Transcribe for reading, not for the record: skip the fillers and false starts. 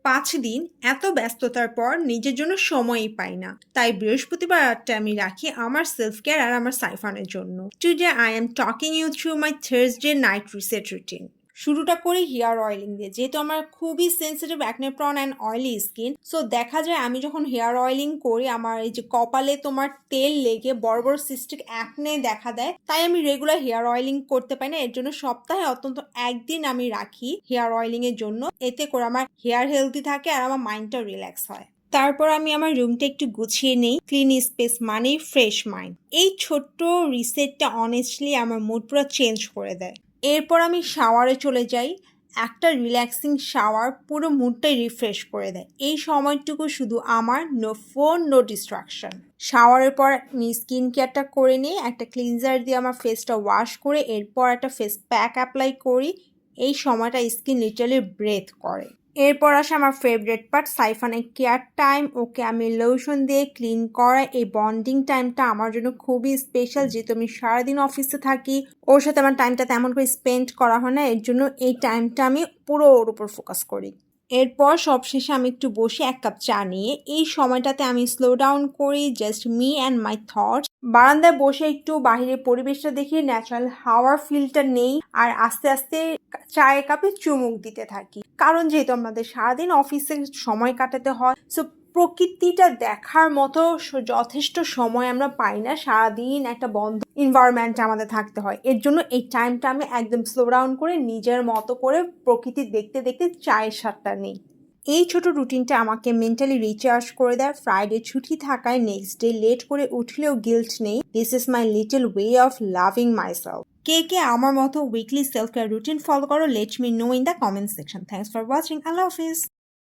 5 দিন এত ব্যস্ততার পর নিজের জন্য সময়ই পাই না। তাই বৃহস্পতিবার রাতটা আমি রাখি আমার সেলফ কেয়ার আর আমার সাইফানের জন্য। Today I am talking you through my Thursday night reset routine. শুরুটা করি হেয়ার অয়েলিং দিয়ে। যেহেতু আমার খুবই sensitive acne prone and oily skin, so দেখা যায় আমি যখন হেয়ার অয়েলিং করি আমার এই যে কপালে তোমার তেল লেগে বড় বড় সিস্টিক অ্যাকনে দেখা দেয়। তাই আমি রেগুলার হেয়ার অয়েলিং করতে পারি না। এর জন্য সপ্তাহে অন্তত একদিন আমি রাখি হেয়ার অয়েলিং এর জন্য। এতে করে আমার হেয়ার হেলদি থাকে আর আমার মাইন্ডটা রিল্যাক্স হয়। তারপর আমি আমার রুমটা একটু গুছিয়ে নেই। ক্লিন স্পেস মানে ফ্রেশ মাইন্ড। এই ছোট্ট রিসেটটা অনেস্টলি আমার মুড পুরো চেঞ্জ করে দেয়। এরপর আমি শাওয়ারে চলে যাই। একটা রিল্যাক্সিং শাওয়ার পুরো মুডটাই রিফ্রেশ করে দেয়। এই সময়টুকু শুধু আমার, নো ফোন, নো ডিস্ট্রাকশন। শাওয়ারের পর আমি স্কিন কেয়ারটা করে নিই। একটা ক্লিনজার দিয়ে আমার ফেসটা ওয়াশ করে এরপর একটা ফেস প্যাক অ্যাপ্লাই করি। এই সময়টা স্কিন লিটারালি ব্রেথ করে। এরপর আসে আমার ফেভারিট পার্ট, সাইফানের কেয়ার টাইম। ওকে আমি লোশন দিয়ে ক্লিন করা। এই বন্ডিং টাইমটা আমার জন্য খুবই স্পেশাল, যেহেতু আমি সারাদিন অফিসে থাকি। ওর সাথে আমার টাইমটা তেমন করে স্পেন্ড করা হয় না, এর জন্য এই টাইমটা আমি পুরো ওর উপর ফোকাস করি। এরপর সবশেষে আমি একটু বসে এক কাপ চা নিয়ে এই সময়টাতে আমি স্লো ডাউন করি, just me and my thoughts. বারান্দায় বসে একটু বাহিরের পরিবেশটা দেখি, ন্যাচারাল হাওয়ার ফিলটা নেই আর আস্তে আস্তে চায়ের কাপে চুমুক দিতে থাকি। কারণ যেহেতু আমাদের সারাদিন অফিসে সময় কাটাতে হয়, সো প্রকৃতিটা দেখার মতো যথেষ্ট সময় আমরা পাই না। সারাদিন একটা বন্ধ এনভায়রনমেন্টে আমাদের থাকতে হয়। এর জন্য এই টাইমটা আমি একদম স্লো ডাউন করে নিজের মতো করে প্রকৃতি দেখতে দেখতে চায়ের স্বাদটা নিই। এই ছোট রুটিনটা আমাকে মেন্টালি রিচার্জ করে দেয়। ফ্রাইডে ছুটি থাকায় নেক্সট ডে লেট করে উঠলেও গিল্ট নেই। This is my little way of loving myself. কে কে আমার মতো weekly self care routine follow করো? Let me know in the comment section. Thanks for watching. আল্লাহ হাফিজ।